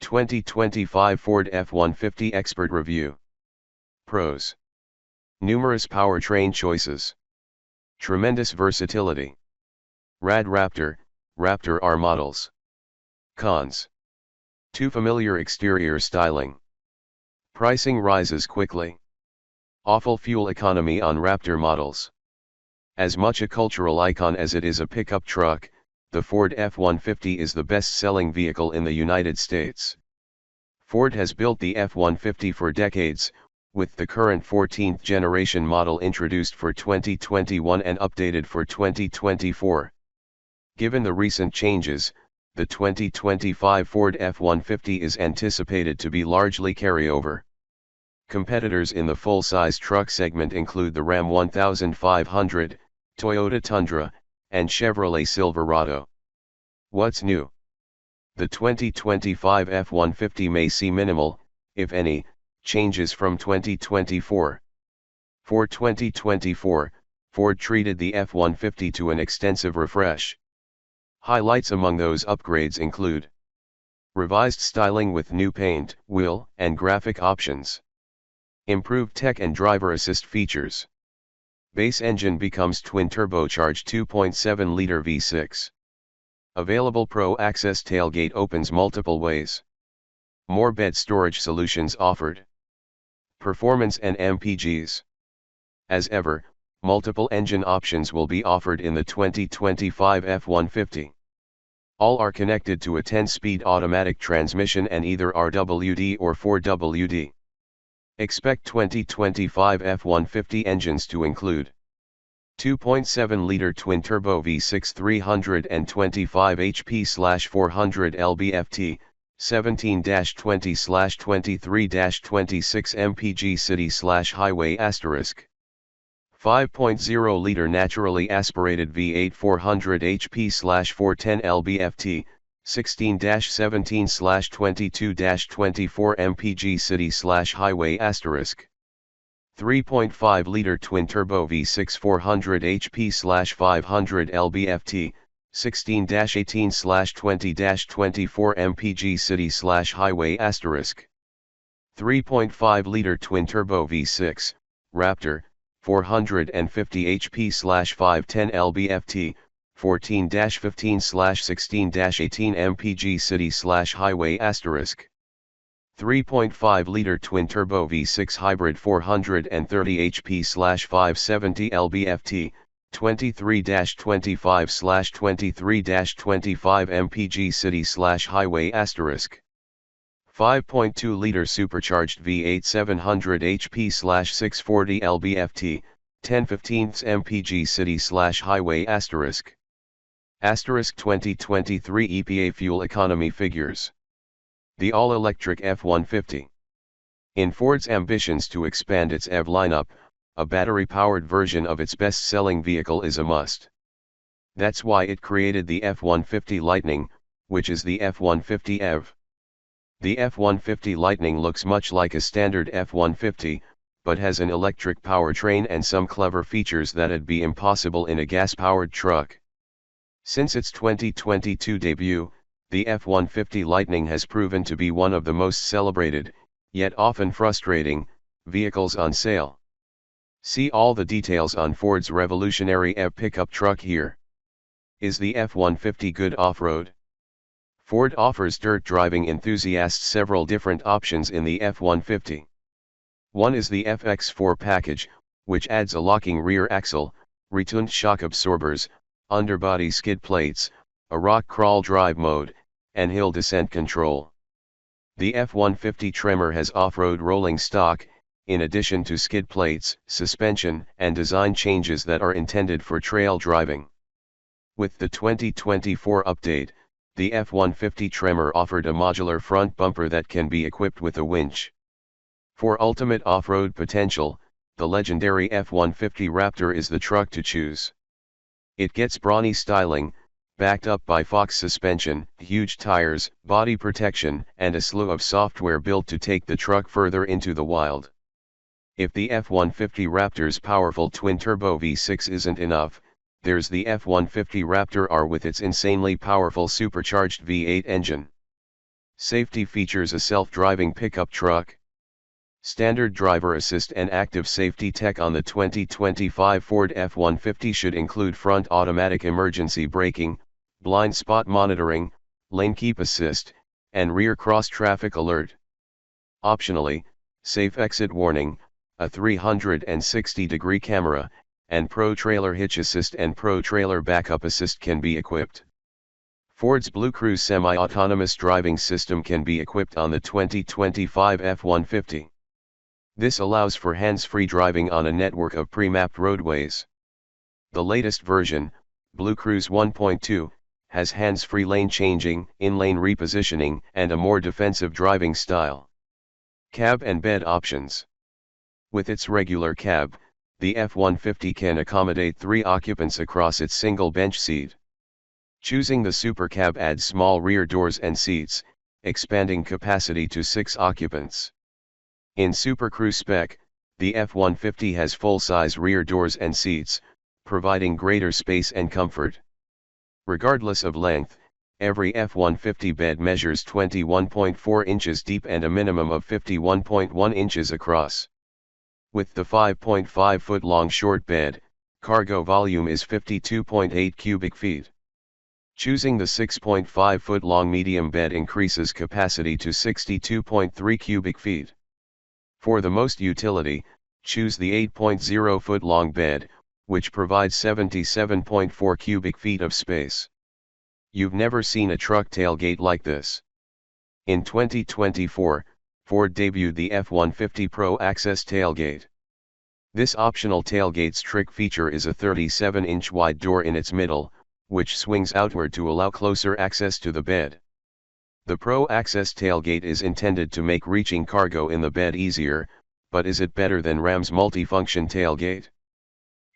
2025 Ford F-150 Expert Review. Pros: numerous powertrain choices. Tremendous versatility. Rad Raptor, Raptor R models. Cons: too familiar exterior styling. Pricing rises quickly. Awful fuel economy on Raptor models. As much a cultural icon as it is a pickup truck, the Ford F-150 is the best-selling vehicle in the United States. Ford has built the F-150 for decades, with the current 14th generation model introduced for 2021 and updated for 2024. Given the recent changes, the 2025 Ford F-150 is anticipated to be largely carryover. Competitors in the full-size truck segment include the Ram 1500, Toyota Tundra, and Chevrolet Silverado. What's new? The 2025 F-150 may see minimal, if any, changes from 2024. For 2024, Ford treated the F-150 to an extensive refresh. Highlights among those upgrades include: revised styling with new paint, wheel, and graphic options. Improved tech and driver assist features. Base engine becomes twin-turbocharged 2.7-liter V6. Available Pro Access tailgate opens multiple ways. More bed storage solutions offered. Performance and MPGs. As ever, multiple engine options will be offered in the 2025 F-150. All are connected to a 10-speed automatic transmission and either RWD or 4WD. Expect 2025 F-150 engines to include 2.7-liter twin-turbo V6 325 HP/400 lb-ft, 17-20/23-26 mpg city/highway *, 5.0-liter naturally aspirated V8 400 HP/410 lb-ft, 16-17/22-24 mpg city/highway *, 3.5-liter twin-turbo V6 400 HP/500 lb-ft, 16-18/20-24 mpg city/highway *, 3.5-liter twin-turbo V6, Raptor, 450 HP/510 lb-ft, 14-15/16-18 mpg city/highway *, 3.5-liter twin-turbo V6 hybrid 430 HP/570 lb-ft, 23-25/23-25 mpg city/highway *, 5.2-liter supercharged V8 700 HP/640 lb-ft, 10-15 mpg city/highway *, 2023 EPA fuel economy figures. The all-electric F-150. In Ford's ambitions to expand its EV lineup, a battery-powered version of its best-selling vehicle is a must. That's why it created the F-150 Lightning, which is the F-150 EV. The F-150 Lightning looks much like a standard F-150, but has an electric powertrain and some clever features that'd be impossible in a gas-powered truck. Since its 2022 debut, the F-150 Lightning has proven to be one of the most celebrated, yet often frustrating, vehicles on sale. See all the details on Ford's revolutionary EV pickup truck here. Is the F-150 good off-road? Ford offers dirt driving enthusiasts several different options in the F-150. One is the FX4 package, which adds a locking rear axle, retuned shock absorbers, underbody skid plates, a rock crawl drive mode, and hill descent control. The F-150 Tremor has off-road rolling stock, in addition to skid plates, suspension, and design changes that are intended for trail driving. With the 2024 update, the F-150 Tremor offered a modular front bumper that can be equipped with a winch. For ultimate off-road potential, the legendary F-150 Raptor is the truck to choose. It gets brawny styling, backed up by Fox suspension, huge tires, body protection, and a slew of software built to take the truck further into the wild. If the F-150 Raptor's powerful twin-turbo V6 isn't enough, there's the F-150 Raptor R with its insanely powerful supercharged V8 engine. Safety features: a self-driving pickup truck. Standard driver assist and active safety tech on the 2025 Ford F-150 should include front automatic emergency braking, blind spot monitoring, lane keep assist, and rear cross traffic alert. Optionally, safe exit warning, a 360-degree camera, and Pro Trailer Hitch Assist and Pro Trailer Backup Assist can be equipped. Ford's Blue Cruise semi-autonomous driving system can be equipped on the 2025 F-150. This allows for hands-free driving on a network of pre-mapped roadways. The latest version, Blue Cruise 1.2, has hands-free lane changing, in-lane repositioning, and a more defensive driving style. Cab and bed options. With its regular cab, the F-150 can accommodate 3 occupants across its single bench seat. Choosing the Super Cab adds small rear doors and seats, expanding capacity to 6 occupants. In Super Cruise spec, the F-150 has full-size rear doors and seats, providing greater space and comfort. Regardless of length, every F-150 bed measures 21.4 inches deep and a minimum of 51.1 inches across. With the 5.5-foot-long short bed, cargo volume is 52.8 cubic feet. Choosing the 6.5-foot-long medium bed increases capacity to 62.3 cubic feet. For the most utility, choose the 8.0-foot-long bed, which provides 77.4 cubic feet of space. You've never seen a truck tailgate like this. In 2024, Ford debuted the F-150 Pro Access Tailgate. This optional tailgate's trick feature is a 37-inch wide door in its middle, which swings outward to allow closer access to the bed. The Pro Access Tailgate is intended to make reaching cargo in the bed easier, but is it better than Ram's multifunction tailgate?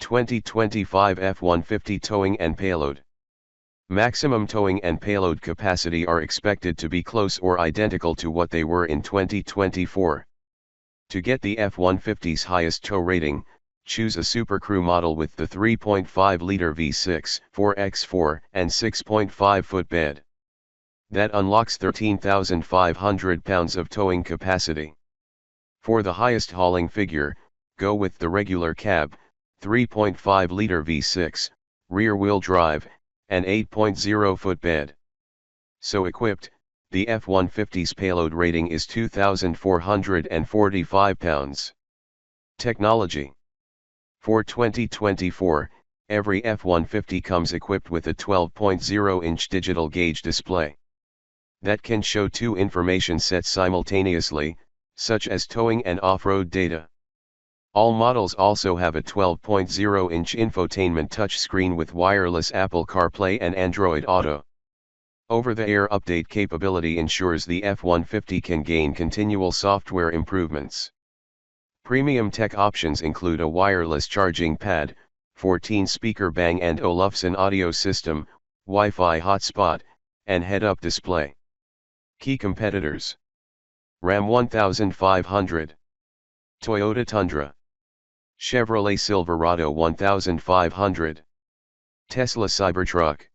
2025 F-150 Towing and Payload. Maximum towing and payload capacity are expected to be close or identical to what they were in 2024. To get the F-150's highest tow rating, choose a Super Crew model with the 3.5-liter V6, 4x4, and 6.5-foot bed. That unlocks 13,500 pounds of towing capacity. For the highest hauling figure, go with the regular cab, 3.5-liter V6, rear-wheel drive, and 8.0-foot bed. So equipped, the F-150's payload rating is 2,445 pounds. Technology. For 2024, every F-150 comes equipped with a 12.0-inch digital gauge display that can show 2 information sets simultaneously, such as towing and off-road data. All models also have a 12.0-inch infotainment touchscreen with wireless Apple CarPlay and Android Auto. Over-the-air update capability ensures the F-150 can gain continual software improvements. Premium tech options include a wireless charging pad, 14-speaker Bang & Olufsen audio system, Wi-Fi hotspot, and head-up display. Key competitors: Ram 1500, Toyota Tundra, Chevrolet Silverado 1500, Tesla Cybertruck.